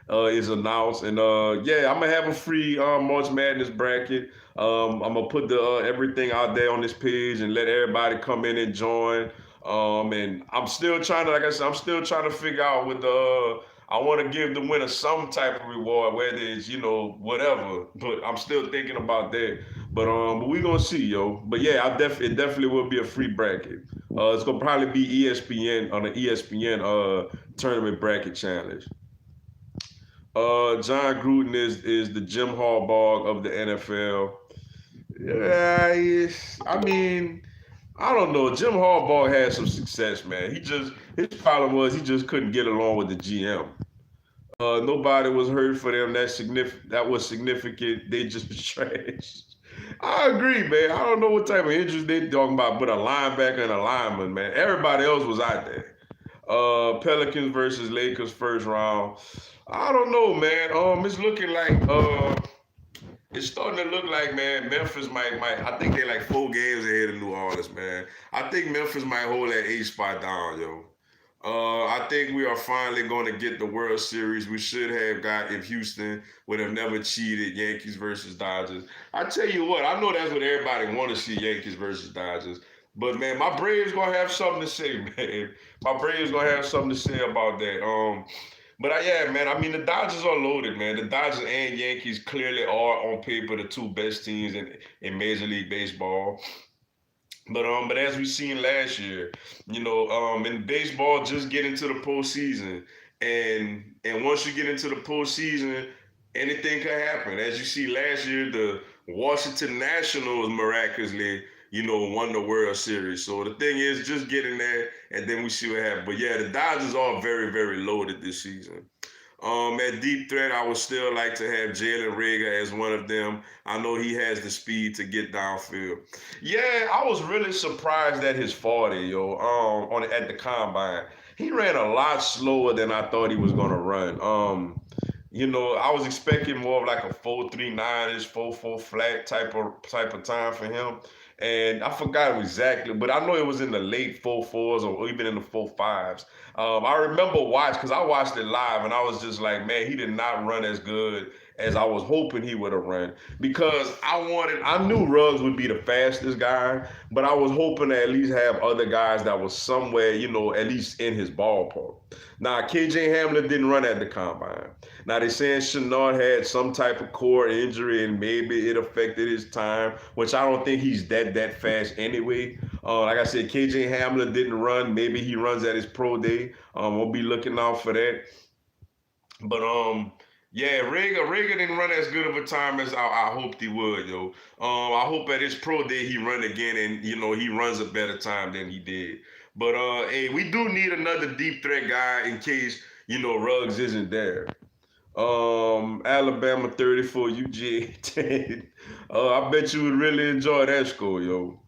is announced, and yeah, I'm gonna have a free March Madness bracket. I'm gonna put the everything out there on this page and let everybody come in and join. And I'm still trying to, like I said, I'm still trying to figure out with the. I want to give the winner some type of reward, whether it's whatever. But I'm still thinking about that. But we gonna see, yo. But yeah, it definitely will be a free bracket. It's gonna probably be ESPN on the ESPN tournament bracket challenge. John Gruden is the Jim Harbaugh of the NFL. Yeah, I mean, I don't know. Jim Harbaugh had some success, man. His problem was he just couldn't get along with the GM. Nobody was hurt for them. That was significant. They just was trash. I agree, man. I don't know what type of injuries they talking about, but a linebacker and a lineman, man. Everybody else was out there. Pelicans versus Lakers first round. I don't know, man. It's starting to look like, man, Memphis might. I think they're like 4 games ahead of New Orleans, man. I think Memphis might hold that 8 spot down, yo. I think we are finally going to get the World Series. We should have got if Houston would have never cheated. Yankees versus Dodgers. I tell you what, I know that's what everybody want to see, Yankees versus Dodgers. But man, my Braves gonna have something to say, man. My Braves gonna have something to say about that. Yeah, man. I mean, the Dodgers are loaded, man. The Dodgers and Yankees clearly are on paper the 2 best teams in Major League Baseball. But as we seen last year, in baseball, just get into the postseason, and once you get into the postseason, anything can happen. As you see last year, the Washington Nationals miraculously, won the World Series. So the thing is, just get in there, and then we see what happens. But yeah, the Dodgers are very, very loaded this season. At deep threat, I would still like to have Jalen Reagor as one of them. I know he has the speed to get downfield. Yeah, I was really surprised at his 40, yo, at the combine. He ran a lot slower than I thought he was gonna run. I was expecting more of like a 4.39ish, 4.4 flat type of time for him. And I forgot exactly, but I know it was in the late 4.4s or even in the 4.5s. I remember because I watched it live and I was just like, man, he did not run as good as I was hoping he would have run, because I knew Ruggs would be the fastest guy, but I was hoping to at least have other guys that was somewhere, at least in his ballpark. Now, KJ Hamler didn't run at the combine. Now, they're saying Shenault had some type of core injury and maybe it affected his time, which I don't think he's that fast anyway. Like I said, KJ Hamler didn't run. Maybe he runs at his pro day. We'll be looking out for that. But yeah, Reagor didn't run as good of a time as I hoped he would, yo. I hope at his pro day he run again and he runs a better time than he did. But hey, we do need another deep threat guy in case Ruggs isn't there. Alabama 34, UGA 10. I bet you would really enjoy that score, yo.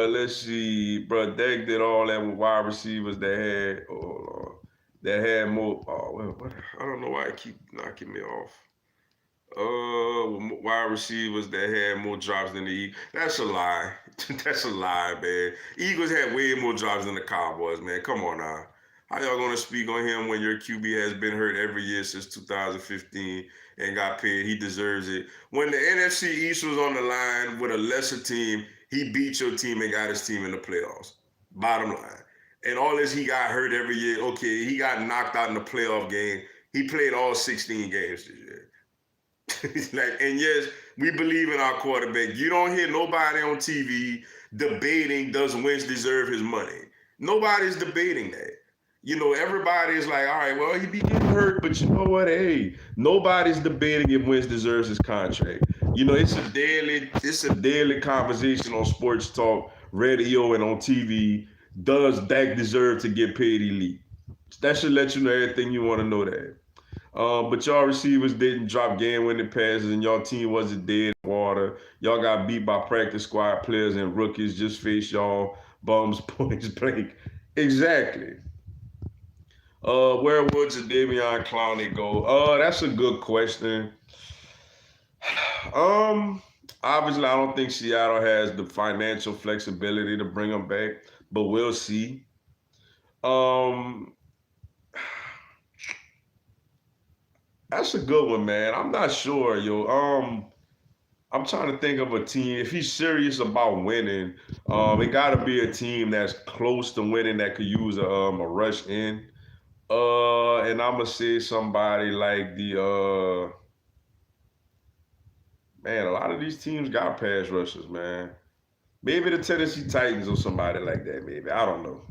Let's see, bro. Dak did all that with wide receivers that had more. Oh, what? I don't know why it keep knocking me off. Wide receivers that had more drops than the Eagles. That's a lie. That's a lie, man. Eagles had way more drops than the Cowboys, man. Come on now. How y'all gonna speak on him when your QB has been hurt every year since 2015 and got paid? He deserves it. When the NFC East was on the line with a lesser team, he beat your team and got his team in the playoffs. Bottom line. And all this, he got hurt every year. Okay, he got knocked out in the playoff game. He played all 16 games this year. And yes, we believe in our quarterback. You don't hear nobody on TV debating does Wentz deserve his money. Nobody's debating that. Everybody's like, all right, well, he be getting hurt, but you know what? Hey, nobody's debating if Wentz deserves his contract. It's a daily conversation on sports talk, radio, and on TV. Does Dak deserve to get paid elite? That should let you know everything you want to know there. But y'all receivers didn't drop game-winning passes, and y'all team wasn't dead in water. Y'all got beat by practice squad players and rookies. Just face y'all bums, points blank. Exactly. Where would Jadeveon Clowney go? That's a good question. Um, Obviously, I don't think Seattle has the financial flexibility to bring him back, but we'll see. Um, that's a good one, man. I'm not sure, yo. I'm trying to think of a team. If he's serious about winning, it got to be a team that's close to winning that could use a rush in. And I'm gonna say somebody like the man. A lot of these teams got pass rushers, man. Maybe the Tennessee Titans or somebody like that. Maybe I don't know.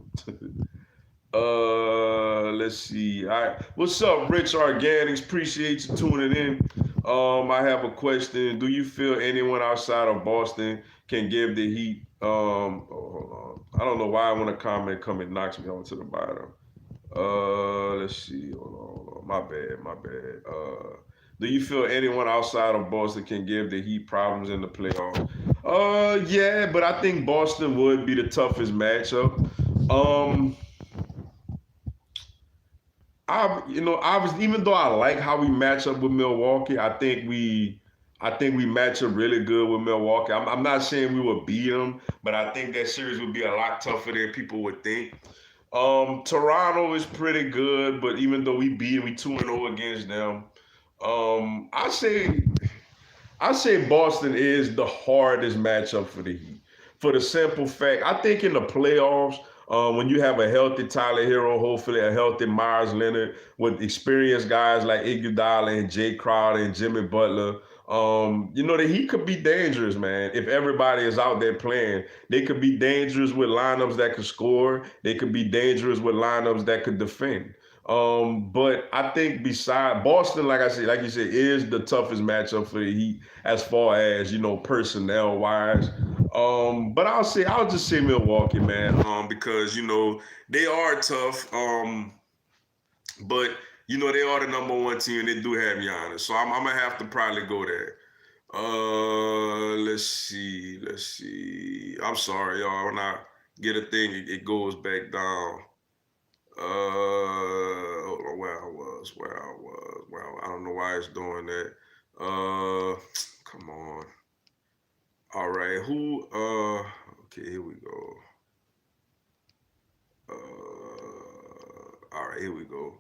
Let's see. All right, what's up, Rich Organics? Appreciate you tuning in. I have a question. Do you feel anyone outside of Boston can give the Heat? Hold on. I don't know why when a comment come and knocks me onto the bottom. Let's see. Hold on. My bad. My bad. Do you feel anyone outside of Boston can give the Heat problems in the playoffs? Yeah, but I think Boston would be the toughest matchup. Um, I was even though I like how we match up with Milwaukee, I think we match up really good with Milwaukee. I'm not saying we would beat them, but I think that series would be a lot tougher than people would think. Toronto is pretty good, but even though we beat them, we 2-0 against them. Um, I say I say Boston is the hardest matchup for the Heat. For the simple fact, I think in the playoffs, when you have a healthy Tyler Hero, hopefully a healthy Myers Leonard with experienced guys like Iguodala and Jay Crowder and Jimmy Butler, the Heat could be dangerous, man. If everybody is out there playing, they could be dangerous with lineups that could score. They could be dangerous with lineups that could defend. But I think beside Boston, like I said, like you said, is the toughest matchup for the Heat as far as personnel wise. But I'll just say Milwaukee, man. Because they are tough. But they are the number one team. They do have Giannis, so I'm gonna have to probably go there. Let's see, let's see. I'm sorry, y'all. When I get a thing, it goes back down. Hold on, where I don't know why it's doing that. Come on. All right, okay, here we go. All right, here we go.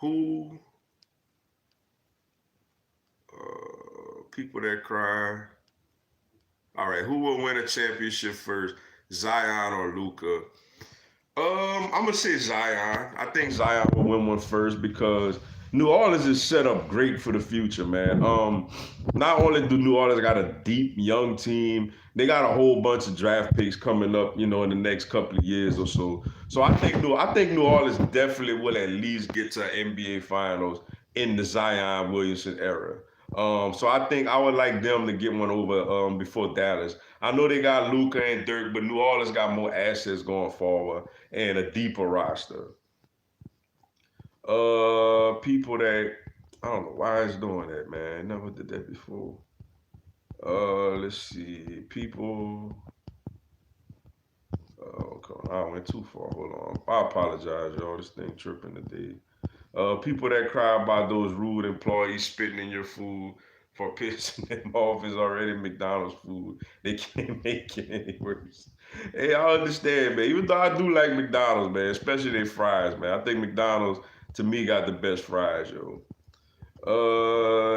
Who, people that cry. All right, who will win a championship first, Zion or Luka? I'm gonna say Zion. I think Zion will win one first because New Orleans is set up great for the future, man. Not only do New Orleans got a deep young team, they got a whole bunch of draft picks coming up, in the next couple of years or so. So I think New Orleans definitely will at least get to NBA Finals in the Zion Williamson era. So I think I would like them to get one over before Dallas. I know they got Luka and Dirk, but New Orleans got more assets going forward and a deeper roster. People that I don't know why it's doing that, man. Never did that before. Let's see. People. Okay, I went too far. Hold on. I apologize, y'all. This thing tripping today. People that cry about those rude employees spitting in your food for pissing them off is already McDonald's food. They can't make it any worse. Hey, I understand, man. Even though I do like McDonald's, man, especially their fries, man. I think McDonald's to me got the best fries, yo.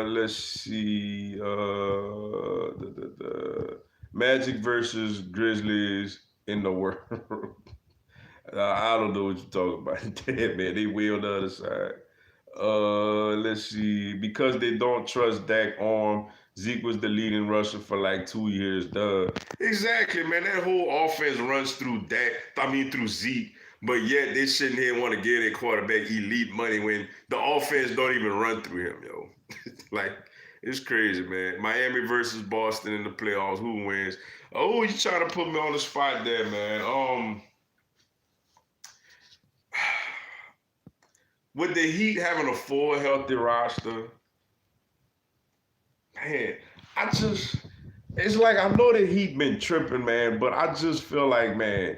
Let's see. The Magic versus Grizzlies in the world. I don't know what you're talking about. Damn, man, they way on the other side. Let's see. Because they don't trust Dak arm, Zeke was the leading rusher for like 2 years. Duh. Exactly, man. That whole offense runs through Dak. I mean, through Zeke. But yet they sitting here and want to give their quarterback elite money when the offense don't even run through him, yo. Like, it's crazy, man. Miami versus Boston in the playoffs. Who wins? Oh, you trying to put me on the spot there, man. with the Heat having a full healthy roster, man, I just it's like I know the Heat been tripping, man, but I just feel like, man,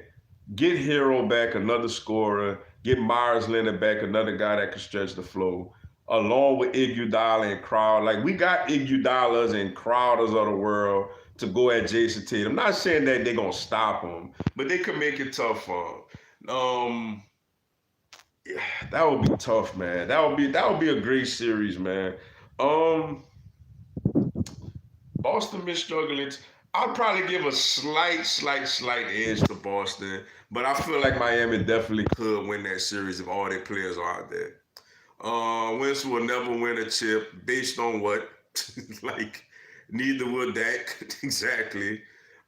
get Hero back, another scorer, get Myers Leonard back, another guy that can stretch the flow, along with Iguodala and Crowder. Like we got Iguodalas and Crowders of the world to go at Jason Tatum. I'm not saying that they're gonna stop him, but they could make it tough for him. Yeah, that would be tough, man. That would be a great series, man. Um, Boston been struggling. I'd probably give a slight edge to Boston, but I feel like Miami definitely could win that series if all their players are out there. Winston will never win a chip based on what? Like, neither would Dak. Exactly.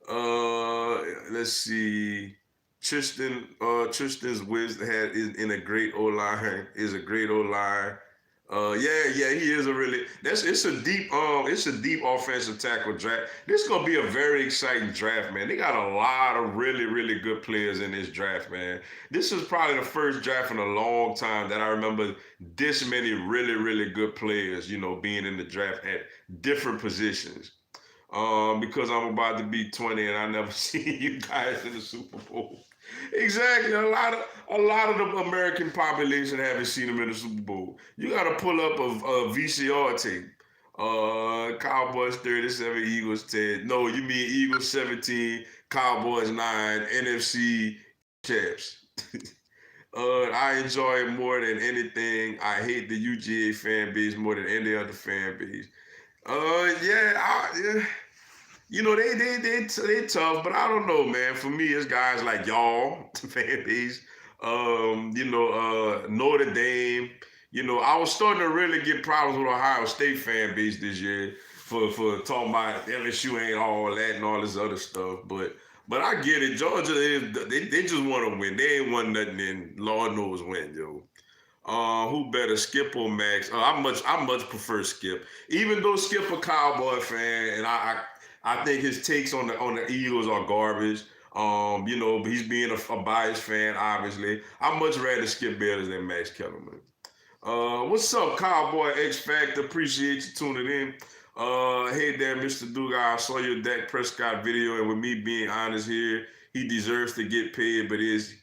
Let's see. Tristan's wisdom is in a great O line. Is a great O line. Yeah, he is a really. It's a deep offensive tackle draft. This is gonna be a very exciting draft, man. They got a lot of really good players in this draft, man. This is probably the first draft in a long time that I remember this many really good players, being in the draft at different positions. Because I'm about to be 20 and I never seen you guys in the Super Bowl. Exactly. A lot of the American population haven't seen him in the Super Bowl. You got to pull up a VCR tape. Cowboys 37, Eagles 10. No, you mean Eagles 17, Cowboys 9, NFC champs. I enjoy it more than anything. I hate the UGA fan base more than any other fan base. Yeah. They tough, but I don't know, man. For me, it's guys like y'all, fan base. Notre Dame. I was starting to really get problems with Ohio State fan base this year for talking about LSU ain't all that and all this other stuff. But I get it. Georgia they just want to win. They ain't won nothing in Lord knows when, yo. Who better, Skip or Max? I much prefer Skip, even though Skip a Cowboy fan, and I think his takes on the Eagles are garbage. He's being a biased fan, obviously. I much rather Skip Bayless than Max Kellerman. What's up, Cowboy X Factor? Appreciate you tuning in. Hey there, Mr. Duga. I saw your Dak Prescott video, and with me being honest here, he deserves to get paid, but is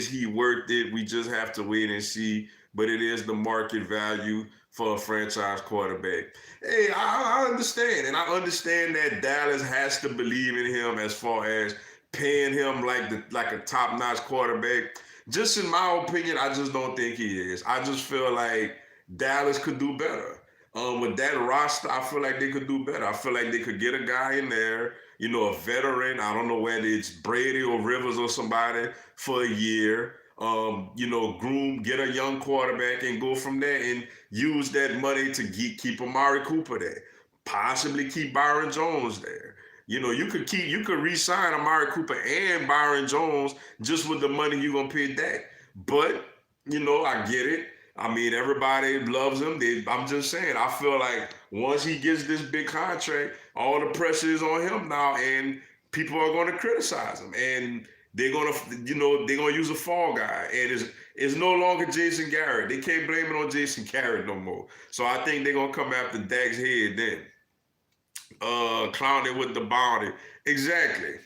he worth it? We just have to wait and see. But it is the market value for a franchise quarterback. Hey, I understand, and I understand that Dallas has to believe in him as far as paying him like a top-notch quarterback. Just in my opinion, I just don't think he is. I just feel like Dallas could do better. With that roster, I feel like they could do better. I feel like they could get a guy in there, a veteran. I don't know whether it's Brady or Rivers or somebody for a year. Get a young quarterback and go from there and use that money to keep Amari Cooper there. Possibly keep Byron Jones there. You could re-sign Amari Cooper and Byron Jones just with the money you're gonna pay Dak. But I get it. I mean, everybody loves him. I'm just saying, I feel like once he gets this big contract, all the pressure is on him now, and people are going to criticize him, and they're gonna use a fall guy, and it's no longer Jason Garrett. They can't blame it on Jason Garrett no more. So I think they're gonna come after Dak's head then. Clowning with the bounty. Exactly.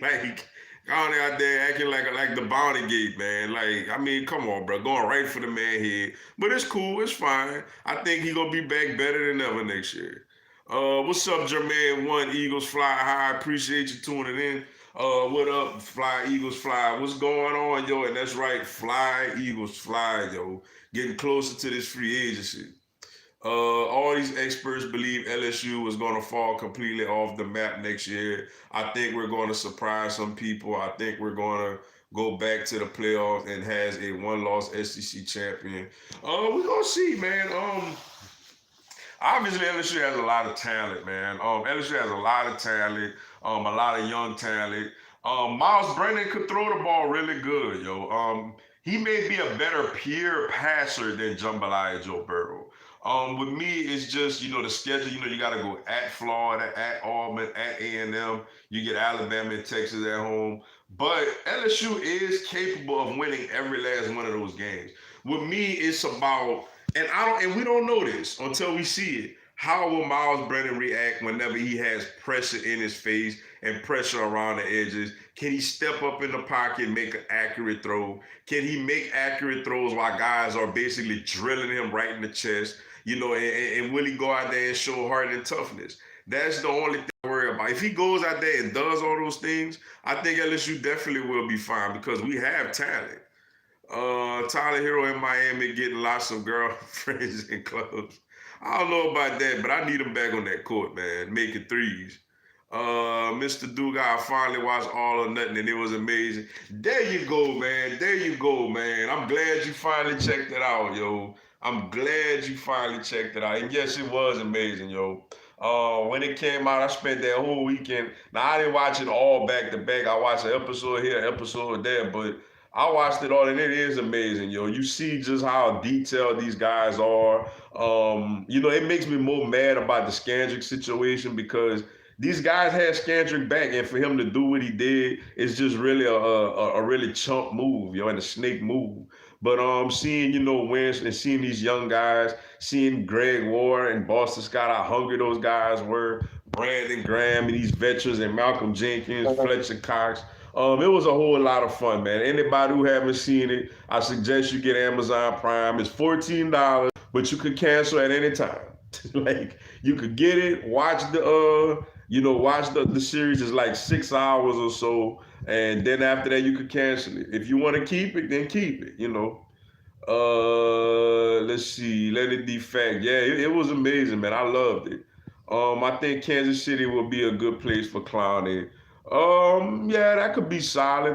Like Clowning out there acting like the bounty gate, man. Like, I mean, come on, bro. Going right for the man head. But it's cool, it's fine. I think he gonna be back better than ever next year. What's up, Jermaine? One Eagles fly high. Appreciate you tuning in. What up, Fly Eagles Fly? What's going on, yo? And that's right, Fly Eagles Fly, yo. Getting closer to this free agency. All these experts believe LSU is going to fall completely off the map next year. I think we're going to surprise some people. I think we're going to go back to the playoffs and has a one-loss SEC champion. We're going to see, man. Obviously, LSU has a lot of talent, man. LSU has a lot of talent, a lot of young talent. Miles Brennan could throw the ball really good, yo. He may be a better pure passer than Jambalaya Joe Burrow. With me, it's just, the schedule, you got to go at Florida, at Auburn, at A&M. You get Alabama and Texas at home. But LSU is capable of winning every last one of those games. with me, it's about, and we don't know this until we see it. How will Miles Brennan react whenever he has pressure in his face and pressure around the edges? Can he step up in the pocket and make an accurate throw? Can he make accurate throws while guys are basically drilling him right in the chest? And will he go out there and show heart and toughness? That's the only thing I worry about. If he goes out there and does all those things, I think LSU definitely will be fine because we have talent. Tyler Hero in Miami getting lots of girlfriends and clubs. I don't know about that, but I need him back on that court, man, making threes. Mr. Duga, I finally watched All or Nothing, and it was amazing. There you go, man. There you go, man. I'm glad you finally checked it out, yo. I'm glad you finally checked it out. And yes, it was amazing, yo. When it came out, I spent that whole weekend. Now, I didn't watch it all back to back. I watched an episode here, an episode there, but I watched it all, and it is amazing, yo. You see just how detailed these guys are. It makes me more mad about the Skandrick situation because these guys had Skandrick back, and for him to do what he did is just really a really chump move, and a snake move. But seeing, Wentz and seeing these young guys, seeing Greg Ward and Boston Scott, how hungry those guys were, Brandon Graham and these veterans and Malcolm Jenkins, Fletcher Cox. It was a whole lot of fun, man. Anybody who haven't seen it, I suggest you get Amazon Prime. It's $14, but you could cancel at any time. Like, you could get it, watch the series. It's like 6 hours or so, and then after that you could cancel it. If you want to keep it, then keep it. Let's see. Let it be fact. Yeah, it was amazing, man. I loved it. I think Kansas City will be a good place for Clowney. Yeah, that could be solid.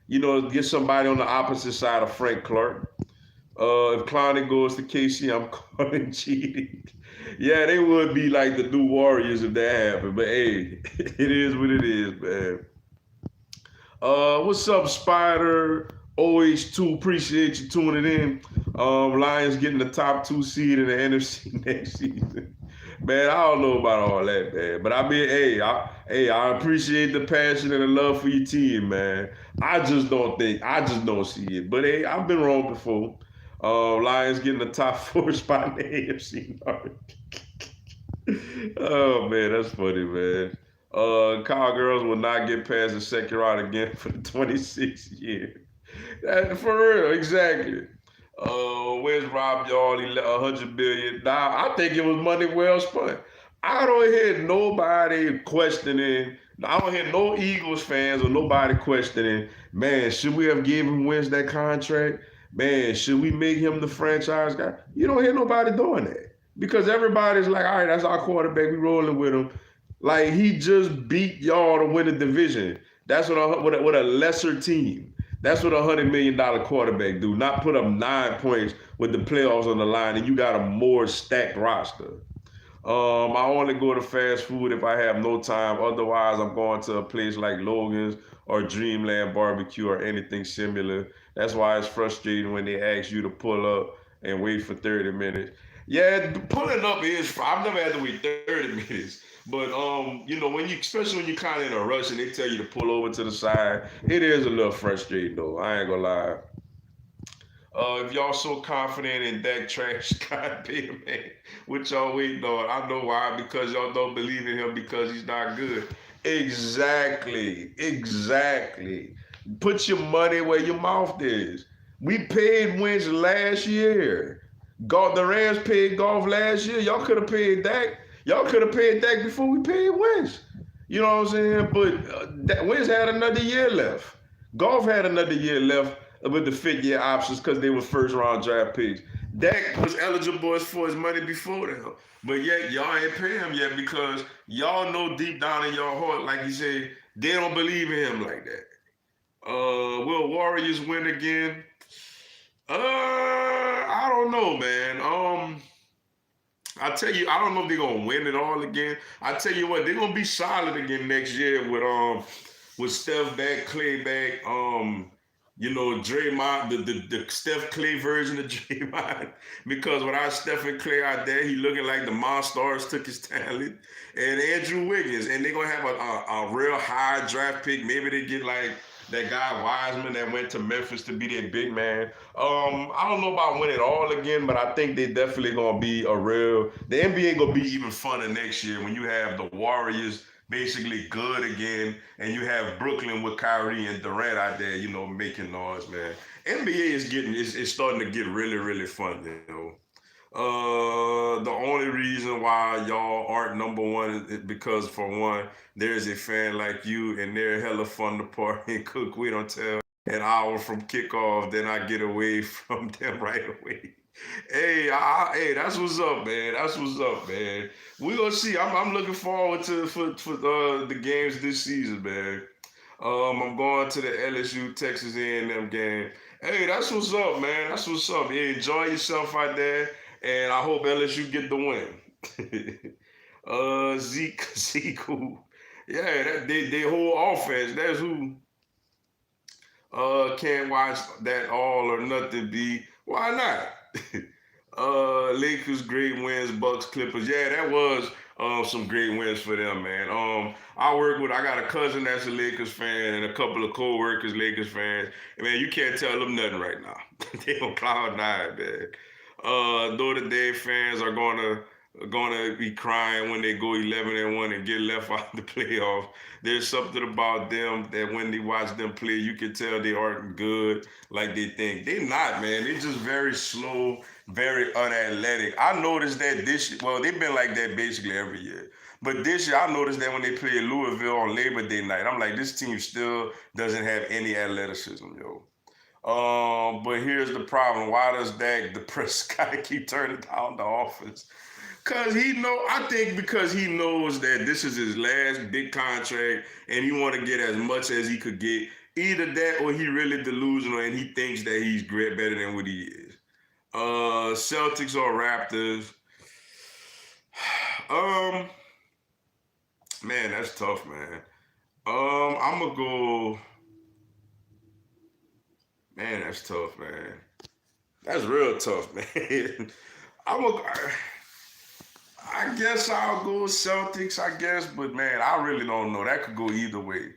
Get somebody on the opposite side of Frank Clark. If Clowney goes to KC, I'm calling cheating. Yeah, they would be like the new Warriors if that happened. But hey, it is what it is, man. What's up, Spider? OH2, appreciate you tuning in. Lions getting the top 2 seed in the NFC next season. Man, I don't know about all that, man. But I mean, I appreciate the passion and the love for your team, man. I just don't see it. But hey, I've been wrong before. Lions getting the top 4 spot in the AFC North. Oh man, that's funny, man. Cowgirls will not get past the second round again for the 26th year. For real, exactly. Where's Rob Y'all? $100 billion. Nah, I think it was money well spent. I don't hear nobody questioning. I don't hear no Eagles fans or nobody questioning, man, should we have given Wentz that contract? Man, should we make him the franchise guy? You don't hear nobody doing that because everybody's like, all right, that's our quarterback. We rolling with him. Like, he just beat y'all to win the division. That's what a lesser team. That's what $100 million quarterback do. Not put up 9 points with the playoffs on the line and you got a more stacked roster. I only go to fast food if I have no time. Otherwise, I'm going to a place like Logan's or Dreamland Barbecue or anything similar. That's why it's frustrating when they ask you to pull up and wait for 30 minutes. Yeah, pulling up is, I've never had to wait 30 minutes. But especially when you're kind of in a rush and they tell you to pull over to the side, it is a little frustrating though. I ain't gonna lie. If y'all so confident in Dak trash, God damn, man, what y'all waiting on? I know why, because y'all don't believe in him because he's not good. Exactly. Put your money where your mouth is. We paid Wentz last year. The Rams paid Goff last year. Y'all could have paid Dak. Y'all could have paid Dak before we paid Wentz. You know what I'm saying? But Wentz had another year left. Goff had another year left with the 5th-year options because they were first-round draft picks. Dak was eligible for his money before that. But yet, y'all ain't pay him yet because y'all know deep down in your heart, like you said, they don't believe in him like that. Will Warriors win again? I don't know, man. I tell you, I don't know if they're gonna win it all again. I tell you what, they're gonna be solid again next year with Steph back, Clay back, Draymond, the Steph Clay version of Draymond. Because without Steph and Clay out there, he looking like the Monstars took his talent. And Andrew Wiggins, and they're gonna have a real high draft pick. Maybe they get like that guy Wiseman that went to Memphis to be their big man. I don't know about winning it all again, but I think they definitely gonna be a real. The NBA gonna be even funner next year when you have the Warriors basically good again, and you have Brooklyn with Kyrie and Durant out there, making noise, man. NBA is starting to get really, really fun, The only reason why y'all aren't number one is because, for one, there's a fan like you, and they're hella fun to party and cook with until an hour from kickoff. Then I get away from them right away. Hey, that's what's up, man. That's what's up, man. We gonna see. I'm looking forward to for the games this season, man. I'm going to the LSU Texas A&M game. Hey, that's what's up, man. That's what's up. Yeah, enjoy yourself out there, and I hope LSU get the win. Zeke, who? Yeah, that they whole offense. That's who can't watch that all or nothing. Be why not? Lakers great wins, Bucks Clippers. Yeah, that was some great wins for them, man. I got a cousin that's a Lakers fan and a couple of co-workers Lakers fans. And, man, you can't tell them nothing right now. They on cloud nine, man. Notre Dame fans are gonna be crying when they go 11-1 and get left out of the playoffs. There's something about them that when they watch them play, you can tell they aren't good like they think. They're not, man. They're just very slow, very unathletic. I noticed that this year, well, they've been like that basically every year. But this year, I noticed that when they play Louisville on Labor Day night, I'm like, this team still doesn't have any athleticism, yo. But here's the problem. Why does Dak the Prescott keep turning down the offense? I think because he knows that this is his last big contract and he want to get as much as he could get. Either that or he really delusional and he thinks that he's great, better than what he is. Celtics or Raptors? Man, that's tough, man. I'm gonna go. Man, that's tough, man. That's real tough, man. I'm a. I guess I'll go Celtics, I guess, but man, I really don't know. That could go either way.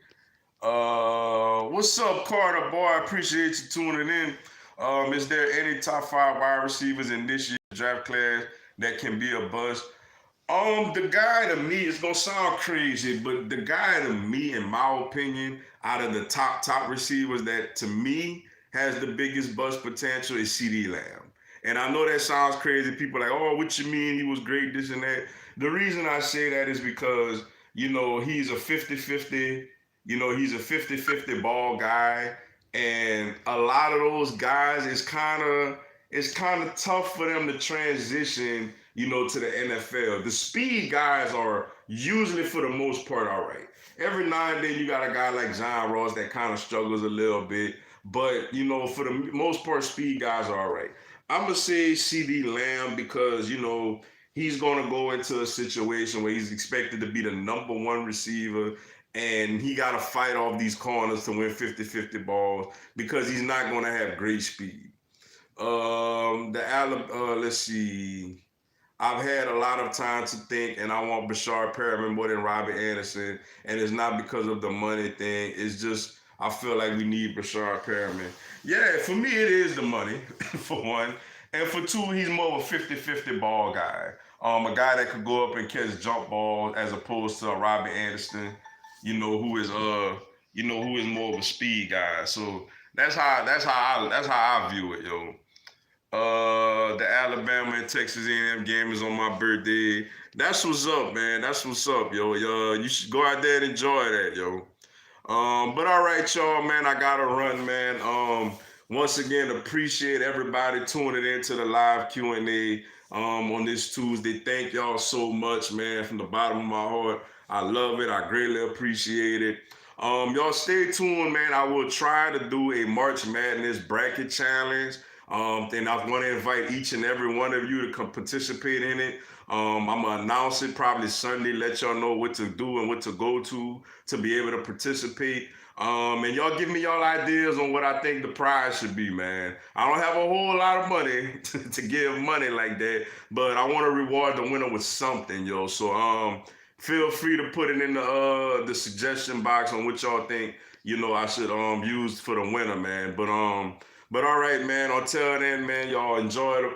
What's up, Carter boy? I appreciate you tuning in. Is there any top 5 wide receivers in this year's draft class that can be a bust? The guy to me, it's gonna sound crazy, but the guy to me, in my opinion, out of the top receivers that to me has the biggest bust potential is CeeDee Lamb. And I know that sounds crazy. People are like, oh, what you mean? He was great, this and that. The reason I say that is because, he's a 50-50, he's a 50-50 ball guy. And a lot of those guys, it's kind of tough for them to transition, to the NFL. The speed guys are usually, for the most part, all right. Every now and then you got a guy like John Ross that kind of struggles a little bit. But, for the most part, speed guys are all right. I'm going to say CeeDee Lamb because, he's going to go into a situation where he's expected to be the number 1 receiver and he got to fight off these corners to win 50-50 balls because he's not going to have great speed. Let's see. I've had a lot of time to think, and I want Breshad Perriman more than Robbie Anderson, and it's not because of the money thing. It's just I feel like we need Breshad Perriman. Yeah, for me, it is the money, for one. And for two, he's more of a 50-50 ball guy. A guy that could go up and catch jump balls as opposed to Robbie Anderson, who is more of a speed guy. So that's how I view it, yo. The Alabama and Texas A&M game is on my birthday. That's what's up, man. That's what's up, yo. You should go out there and enjoy that, yo. But all right, y'all, man, I gotta run, man. Once again, appreciate everybody tuning into the live Q&A on this Tuesday. Thank y'all so much, man, from the bottom of my heart. I love it. I greatly appreciate it. Y'all stay tuned, man. I will try to do a March Madness bracket challenge. And I want to invite each and every one of you to come participate in it. I'm going to announce it probably Sunday, let y'all know what to do and what to go to be able to participate. And y'all give me y'all ideas on what I think the prize should be, man. I don't have a whole lot of money to give money like that, but I want to reward the winner with something, yo. So feel free to put it in the suggestion box on what y'all think I should use for the winter, man. But all right, man. Until then, man, y'all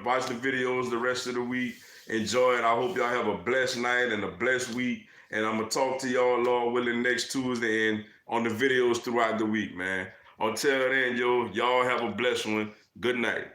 watch the videos the rest of the week. Enjoy it. I hope y'all have a blessed night and a blessed week. And I'm gonna talk to y'all, Lord willing, next Tuesday and on the videos throughout the week, man. Until then, y'all have a blessed one. Good night.